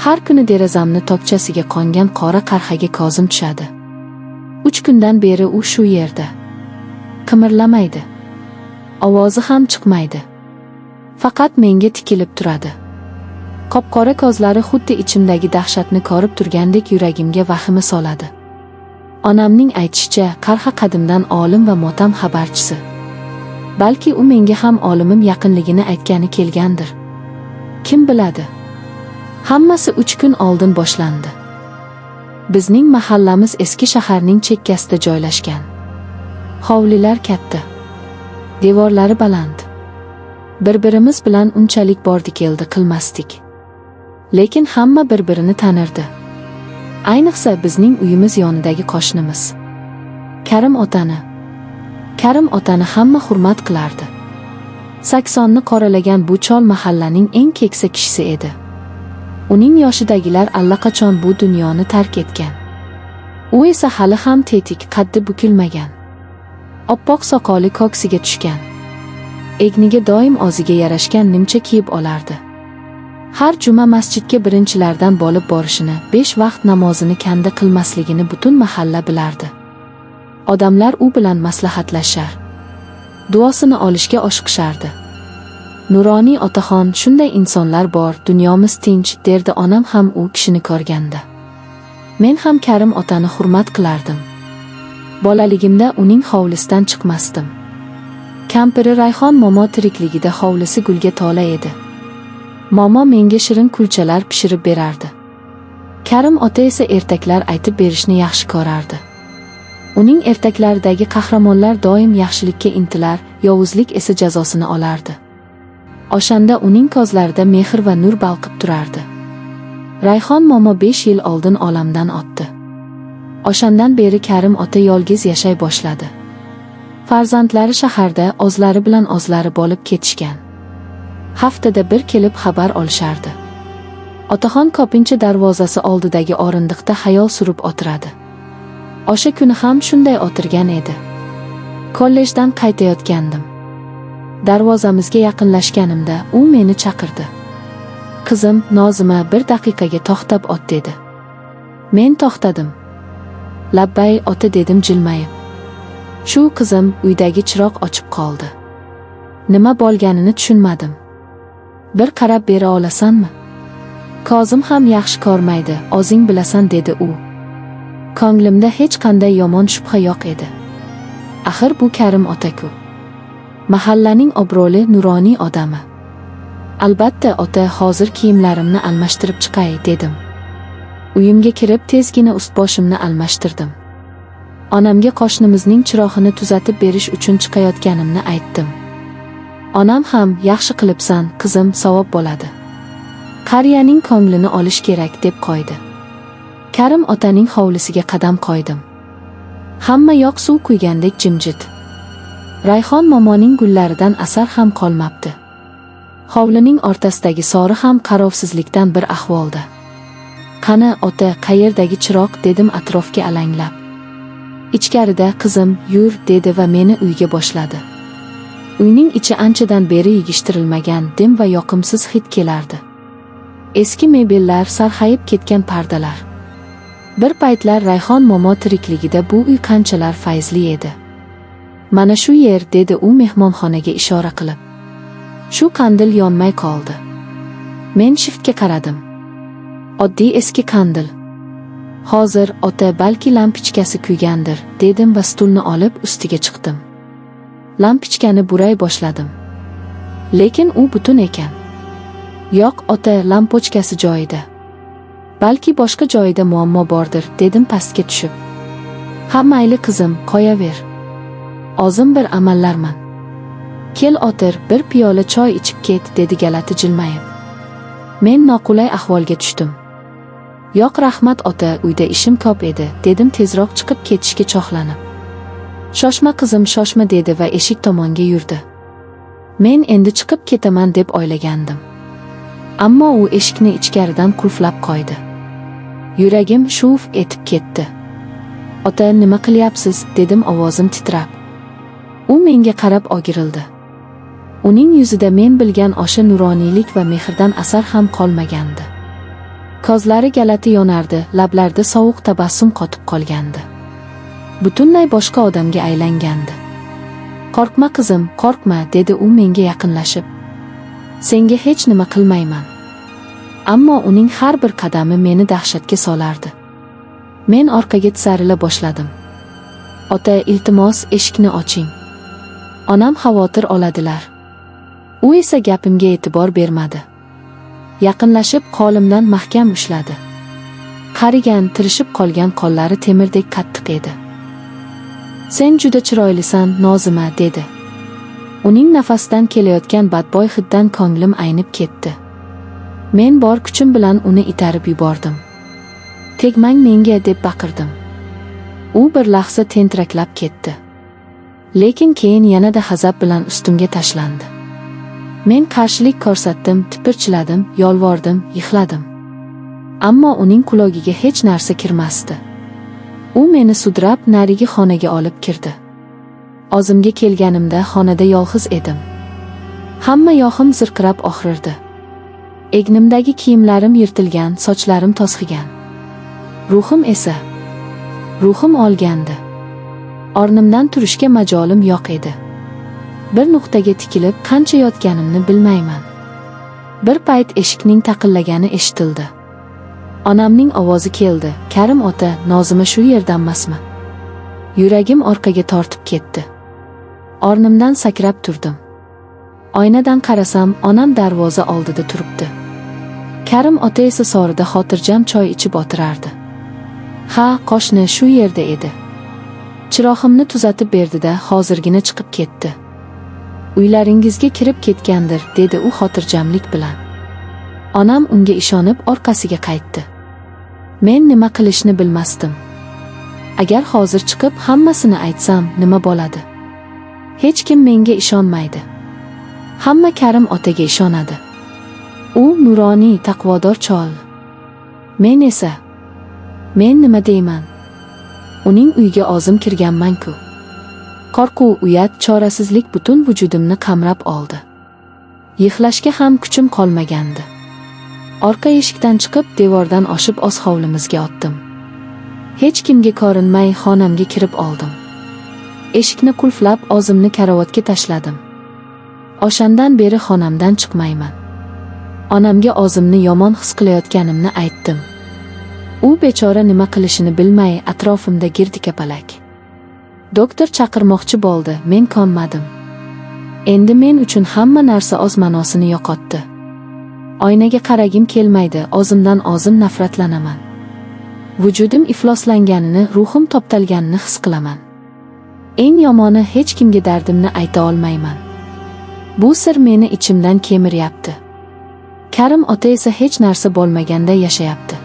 Har kuni derazamni tokchasiga qongan qora qarg'aga Kozim tushadi. 3 kundan beri u shu yerda. Qimirlamaydi. Ovozi ham chiqmaydi. Faqat menga tikilib turadi. Qop-qora ko'zlari xuddi ichimdagi dahshatni ko'rib turgandek yuragimga vahima soladi. Onamning aytishicha, qarg'a qadimdan olim va motam xabarchisi. Balki u menga ham olimim yaqinligini aytgani kelgandir. Kim biladi? Hammasi 3 kun oldin boshlandi. Bizning mahallamiz eski shaharning chekkasida joylashgan. Hovlilar katta. Devorlari baland. Bir-birimiz bilan unchalik bordi-keldi qilmasdik. Lekin hamma bir-birini tanirdi. Ayniqsa bizning uyimiz yonidagi qo'shnimiz. Karim otani hamma hurmat qilardi. Saksonni qoralagan bu chol mahallaning eng keksa kishisi edi. Uning yoshidagilar allaqachon bu dunyoni tark etgan. U esa hali ham tetik, qaddi bukilmagan. Oppoq soqoli ko'ksiga tushgan. Egniga doim o'ziga yarashgan nimcha kiyib olardi. Har juma masjidga birinchilardan bo'lib borishini, 5 vaqt namozini kanda qilmasligini butun mahalla bilardi. Odamlar u bilan maslahatlashar, duosini olishga oshiqishardi. Nuroniy otaxon, shunday insonlar bor, dunyomiz tinch, derdi onam ham u kishini ko'rganda. Men ham Karim otani hurmat qilardim. Bolaligimda uning hovlisidan chiqmasdim. Kampiri Rayhon momo tirikligida hovlisi gulga to'la edi. Momo menga shirin kulchalar pishirib berardi. Karim ota esa ertaklar aytib berishni yaxshi ko'rardi. Uning ertaklaridagi qahramonlar doim yaxshilikka intilar, yovuzlik esa jazosini olardi. O'shanda uning ko'zlarida mehr va nur balqib turardi. Rayhon momo 5 yil oldin olamdan o'tdi. O'shandan beri Karim ota yolg'iz yashay boshladi. Farzandlari shaharda o'zlari bilan o'zlari bo'lib ketishgan. Haftada bir kelib xabar olishardi. Otaxon ko'pincha darvozasi oldidagi o'rindiqda xayol surib o'tiradi. O'sha kuni ham shunday o'tirgan edi. Kollejdan qaytayotgandim. Darvozamizga yaqinlashganimda u meni chaqirdi. "Qizim, Nozima, bir daqiqaga to'xtab o't" dedi. Men to'xtadim. "Labbay, ota" dedim jilmayib. "Shu qizim, uydagi chiroq o'chib qoldi. Nima bo'lganini tushunmadim. Bir qarab bera olasanmi? Kozim ham yaxshi ko'rmaydi, o'zing bilasan" dedi u. Ko'nglimda hech qanday yomon shubha yo'q edi. Axir bu Karim ota-ku. Mahallaning obro'li nuroniy odami. "Albatta ota, hozir kiyimlarimni almashtirib chiqay" dedim. Uyimga kirib tezgina ust-boshimni almashtirdim. Onamga qo'shnimizning chirog'ini tuzatib berish uchun chiqayotganimni aytdim. Onam ham "Yaxshi qilibsan, qizim, savob bo'ladi. Qariyaning ko'nglini olish kerak" deb qo'ydi. Karim otaning hovlisiga qadam qo'ydim. Hamma yoq suv quygandek jimjit. Rayhon momoning gullaridan asar ham qolmabdi. Hovlining o'rtasidagi sori ham qarovsizlikdan bir ahvolda. "Qani ota, qayerdagi chiroq?" dedim atrofga alanglab. Ichkarida "Qizim, yur" dedi va meni uyga boshladi. Uyning ichi anchadan beri yig'ishtirilmagan, dim va yoqimsiz hid kelardi. Eski mebellar, sarg'ayib ketgan pardalar. Bir paytlar Rayhon momo tirikligida bu uy qanchalar fayzli edi. "Mana shu yer" dedi u mehmonxonaga ishora qilib. Shu qandil yonmay qoldi. Men shiftga qaradim. Oddiy eski qandil. "Hozir ota, balki lampochkasi kuygandir" dedim va stulni olib ustiga chiqdim. Lampochkani buray boshladim. Lekin u butun ekan. "Yo'q ota, lampochkasi joyida. Balki boshqa joyida muammo bordir" dedim pastga tushib. "Ha mayli qizim, qo'yaver. O'zim bir amallarman. Kel o'tir, bir piyola choy ichib ket" dedi galati jilmayib. Men noqulay ahvolga tushdim. "Yo'q rahmat ota, uyda ishim ko'p edi" dedim tezroq chiqib ketishga chog'lanib. "Shoshma qizim, shoshma" dedi va eshik tomonga yurdi. Men endi chiqib ketaman deb o'ylagandim. Ammo u eshikni ichkaridan qulflab qo'ydi. Yuragim shuv etib ketdi. "Ota, nima qilyapsiz?" dedim ovozim titrab. U menga qarab o'girildi. Uning yuzida men bilgan o'sha nuroniylik va mehrdan asar ham qolmagandi. Ko'zlari galati yonardi, lablarida sovuq tabassum qotib qolgandi. Butunlay boshqa odamga aylangandi. "Qo'rqma qizim, qo'rqma", dedi u menga yaqinlashib. "Senga hech nima qilmayman." Ammo uning har bir qadami meni dahshatga solardi. Men orqaga tisarila boshladim. "Ota, iltimos, eshikni oching. Onam xavotir oladilar." U esa gapimga e'tibor bermadi. Yaqinlashib qo'limdan mahkam ushladi. Qarigan, tirishib qolgan qo'llari temirdek qattiq edi. "Sen juda chiroylisan, Nozima", dedi. Uning nafasdan kelayotgan badbo'y hiddan ko'nglim aynib ketdi. Men bor kuchim bilan uni itarib yubordim. "Tegmang menga", deb baqirdim. U bir lahza tentiraklab ketdi. Lekin keyin yanada g'azab bilan ustimga tashlandi. Men qarshilik ko'rsatdim, tipirchiladim, yolvordim, yig'ladim. Ammo uning quloqiga hech narsa kirmasdi. U meni sudrab narigi xonaga olib kirdi. O'zimga kelganimda xonada yolg'iz edim. Hamma yoqim zirqirab og'rirdi. Egnimdagi kiyimlarim yirtilgan, sochlarim to'zg'igan. Ruhim olgandi. O'rnimdan turishga majolim yo'q edi. Bir nuqtaga tikilib qancha yotganimni bilmayman. Bir payt eshikning taqillagani eshitildi. Onamning ovozi keldi. "Karim ota, Nozima shu yerdanmasmi?" Yuragim orqaga tortib ketdi. O'rnimdan sakrab turdim. Oynadan qarasam, onam darvoza oldida turibdi. Karim ota esa sorida xotirjam choy ichib o'tirardi. Ha, qo'shni shu yerda edi. Chirog'imni tuzatib berdi-da, hozirgina chiqib ketdi. "Uylaringizga kirib ketgandir", dedi u xotirjamlik bilan. Onam unga ishonib orqasiga qaytdi. Men nima qilishni bilmasdim. Agar hozir chiqib hammasini aytsam, nima bo'ladi? Hech kim menga ishonmaydi. Hamma Karim otaga ishonadi. U nuroniy, taqvodor chol. Men nima deyman? Uning uyiga o'zim kirganman-ku. Qo'rquv, uyat, chorasizlik butun vujudimni qamrab oldi. Yig'lashga ham kuchim qolmagandi. Orqa eshikdan chiqib, devordan oshib o'z hovlimizga otdim. Hech kimga ko'rinmay xonamga kirib oldim. Eshikni qulflab, o'zimni karavotga tashladim. O'shandan beri xonamdan chiqmayman. Onamga o'zimni yomon his qilayotganimni aytdim. U bechora nima qilishini bilmay atrofimda girdi-kapalak. Doktor chaqirmoqchi bo'ldi, men ko'nmadim. Endi men uchun hamma narsa o'z ma'nosini yo'qotdi. Oynaga qaragim kelmaydi, o'zimdan o'zim nafratlanaman. Vujudim ifloslanganini, ruhim toptalganini his qilaman. Eng yomoni, hech kimga dardimni ayta olmayman. Bu sir meni ichimdan kemiryapti. Karim ota esa hech narsa bo'lmaganda yashayapti.